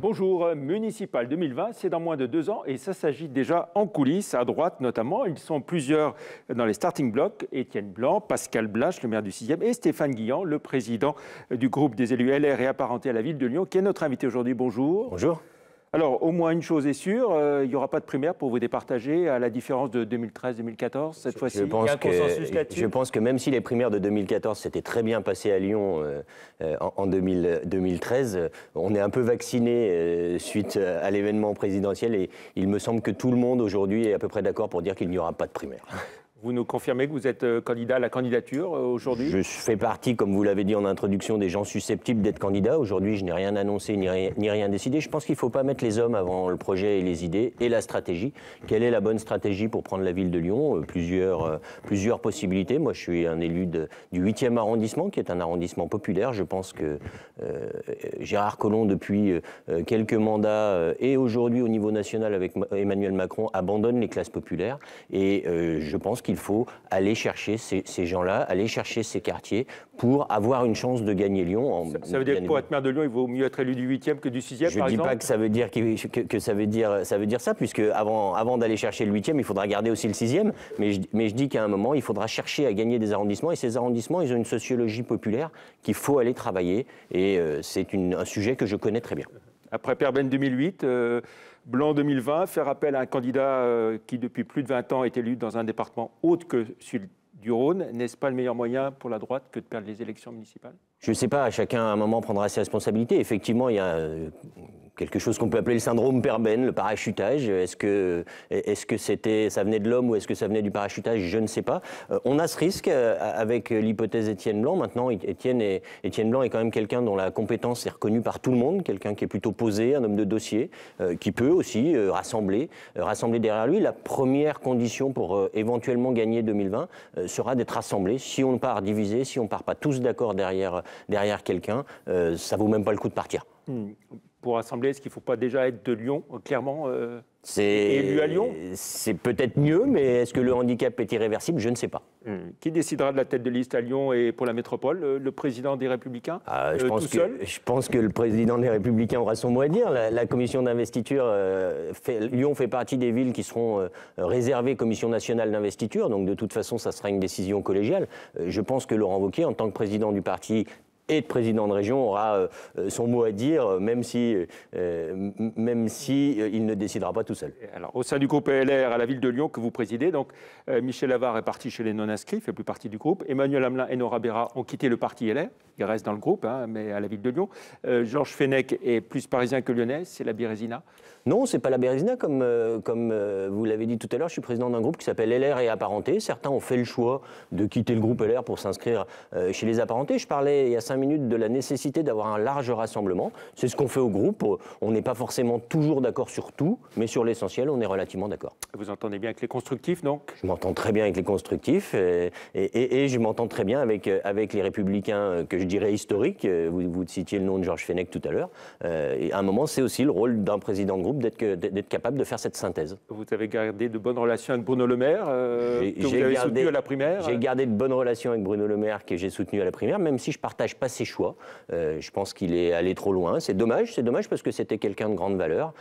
Bonjour, municipal 2020, c'est dans moins de 2 ans et ça s'agit déjà en coulisses, à droite notamment. Ils sont plusieurs dans les starting blocks, Étienne Blanc, Pascal Blache, le maire du 6e, et Stéphane Guillan, le président du groupe des élus LR et apparenté à la ville de Lyon, qui est notre invité aujourd'hui. Bonjour. Bonjour. Alors, au moins une chose est sûre, il n'y aura pas de primaire pour vous départager, à la différence de 2013-2014, cette fois-ci. Il y a un consensus là-dessus. Je pense que même si les primaires de 2014 s'étaient très bien passées à Lyon en 2013, on est un peu vacciné suite à l'événement présidentiel et il me semble que tout le monde aujourd'hui est à peu près d'accord pour dire qu'il n'y aura pas de primaire. Vous nous confirmez que vous êtes candidat à la candidature aujourd'hui? Je fais partie, comme vous l'avez dit en introduction, des gens susceptibles d'être candidats. Aujourd'hui, je n'ai rien annoncé ni rien décidé. Je pense qu'il ne faut pas mettre les hommes avant le projet et les idées et la stratégie. Quelle est la bonne stratégie pour prendre la ville de Lyon? Plusieurs possibilités. Moi, je suis un élu du 8e arrondissement, qui est un arrondissement populaire. Je pense que Gérard Collomb, depuis quelques mandats et aujourd'hui au niveau national avec Emmanuel Macron, abandonne les classes populaires. Et je pense qu'il faut aller chercher ces gens-là, aller chercher ces quartiers pour avoir une chance de gagner Lyon. Ça veut dire que pour être maire de Lyon, il vaut mieux être élu du 8e que du 6e, par exemple? Je ne dis pas que ça veut dire que ça veut dire ça, puisque avant d'aller chercher le 8e, il faudra garder aussi le 6e. Mais je dis qu'à un moment, il faudra chercher à gagner des arrondissements. Et ces arrondissements, ils ont une sociologie populaire qu'il faut aller travailler. Et c'est un sujet que je connais très bien. Après Perben 2008, Blanc 2020, faire appel à un candidat qui, depuis plus de 20 ans, est élu dans un département autre que celui du Rhône, n'est-ce pas le meilleur moyen pour la droite que de perdre les élections municipales? Je ne sais pas, chacun à un moment prendra ses responsabilités. Effectivement, il y a quelque chose qu'on peut appeler le syndrome Perben, le parachutage. Est-ce que ça venait de l'homme ou est-ce que ça venait du parachutage? Je ne sais pas. On a ce risque avec l'hypothèse Étienne Blanc. Maintenant, Étienne Blanc est quand même quelqu'un dont la compétence est reconnue par tout le monde, quelqu'un qui est plutôt posé, un homme de dossier, qui peut aussi rassembler derrière lui. La première condition pour éventuellement gagner 2020 sera d'être rassemblé. Si on part divisé, si on ne part pas tous d'accord derrière quelqu'un, ça ne vaut même pas le coup de partir. Pour rassembler, est-ce qu'il ne faut pas déjà être de Lyon, clairement élu à Lyon? C'est peut-être mieux, mais est-ce que le handicap est irréversible? Je ne sais pas. Qui décidera de la tête de liste à Lyon et pour la métropole? Le président des Républicains Je pense que le président des Républicains aura son mot à dire. La commission d'investiture, Lyon fait partie des villes qui seront réservées commission nationale d'investiture, donc de toute façon, ça sera une décision collégiale. Je pense que Laurent Wauquiez, en tant que président du parti et de président de région, aura son mot à dire, même si il ne décidera pas tout seul. Alors, au sein du groupe LR à la ville de Lyon que vous présidez, donc Michel Avare est parti chez les non-inscrits, il ne fait plus partie du groupe. Emmanuel Hamelin et Nora Béra ont quitté le parti LR, il reste dans le groupe, mais à la ville de Lyon. Georges Fenech est plus parisien que lyonnais, c'est la Bérésina? Non, c'est pas la Bérésina, comme vous l'avez dit tout à l'heure. Je suis président d'un groupe qui s'appelle LR et Apparentés. Certains ont fait le choix de quitter le groupe LR pour s'inscrire chez les Apparentés. Je parlais il y a 5 minutes de la nécessité d'avoir un large rassemblement. C'est ce qu'on fait au groupe. On n'est pas forcément toujours d'accord sur tout, mais sur l'essentiel, on est relativement d'accord. Vous entendez bien avec les constructifs, donc? Je m'entends très bien avec les constructifs et je m'entends très bien avec les Républicains que je dirais historiques. Vous citiez le nom de Georges Fenech tout à l'heure. Et à un moment, c'est aussi le rôle d'un président de groupe d'être capable de faire cette synthèse. Vous avez gardé de bonnes relations avec Bruno Le Maire, que vous avez soutenu à la primaire? J'ai gardé de bonnes relations avec Bruno Le Maire, que j'ai soutenu à la primaire, même si je ne partage pas ses choix. Je pense qu'il est allé trop loin. C'est dommage parce que c'était quelqu'un de grande valeur.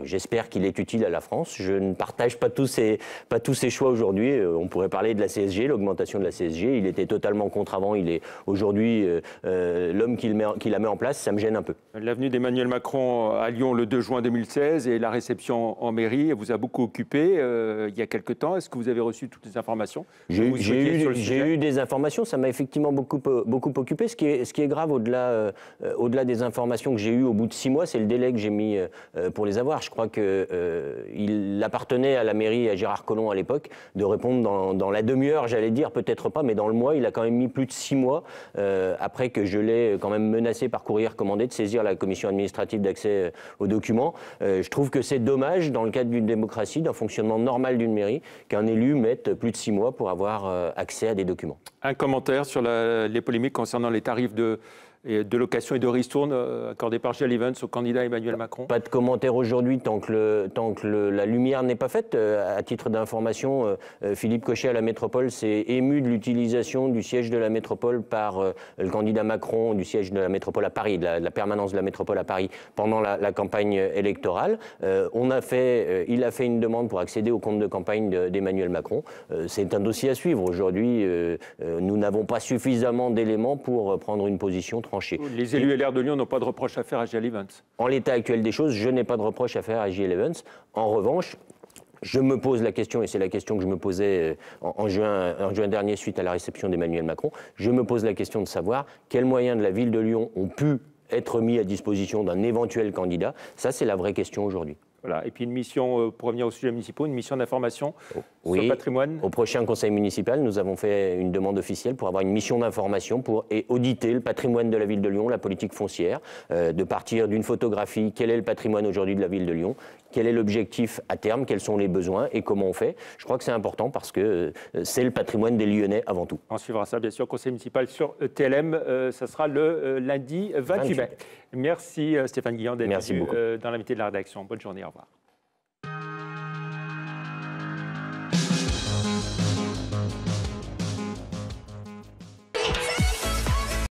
J'espère qu'il est utile à la France. Je ne partage pas tous ses choix aujourd'hui. On pourrait parler de la CSG, l'augmentation de la CSG. Il était totalement contre avant. Il est aujourd'hui l'homme qui la met en place. Ça me gêne un peu. L'avenue d'Emmanuel Macron à Lyon le 2 juin 2016 et la réception en mairie vous a beaucoup occupé il y a quelque temps. Est-ce que vous avez reçu toutes les informations? J'ai eu des informations, ça m'a effectivement beaucoup occupé. Ce qui est grave au-delà des informations que j'ai eues au bout de 6 mois, c'est le délai que j'ai mis pour les avoir. Je crois qu'il appartenait à la mairie, à Gérard Collomb à l'époque, de répondre dans la demi-heure, j'allais dire, peut-être pas, mais dans le mois. Il a quand même mis plus de 6 mois après que je l'ai quand même menacé par courrier recommandé de saisir la commission administrative d'accès aux documents. Je trouve que c'est dommage, dans le cadre d'une démocratie, d'un fonctionnement normal d'une mairie, qu'un élu mette plus de 6 mois pour avoir accès à des documents. Un commentaire sur les polémiques concernant les tarifs de de location et de ristourne accordés par Gilles Evans au candidat Emmanuel Macron? Pas de commentaire aujourd'hui tant que la lumière n'est pas faite. À titre d'information, Philippe Cochet à la métropole s'est ému de l'utilisation du siège de la métropole par le candidat Macron, du siège de la métropole à Paris, de la permanence de la métropole à Paris pendant la campagne électorale. Il a fait une demande pour accéder au compte de campagne d'Emmanuel Macron. C'est un dossier à suivre. Aujourd'hui, nous n'avons pas suffisamment d'éléments pour prendre une position tranchée. Les élus LR de Lyon n'ont pas de reproche à faire à Gilles Evans. En l'état actuel des choses, je n'ai pas de reproche à faire à Gilles Evans. En revanche, je me pose la question, et c'est la question que je me posais en juin dernier suite à la réception d'Emmanuel Macron, je me pose la question de savoir quels moyens de la ville de Lyon ont pu être mis à disposition d'un éventuel candidat. Ça, c'est la vraie question aujourd'hui. Voilà. Et puis une mission, pour revenir aux sujets municipaux, une mission d'information sur le patrimoine. Au prochain conseil municipal, nous avons fait une demande officielle pour avoir une mission d'information et auditer le patrimoine de la ville de Lyon, la politique foncière, de partir d'une photographie, quel est le patrimoine aujourd'hui de la ville de Lyon, quel est l'objectif à terme, quels sont les besoins et comment on fait. Je crois que c'est important parce que c'est le patrimoine des Lyonnais avant tout. On suivra ça, bien sûr, conseil municipal sur TLM. Ça sera le lundi 28 mai. Merci Stéphane Guillon d'être venu dans l'invité de la rédaction. Bonne journée, au revoir.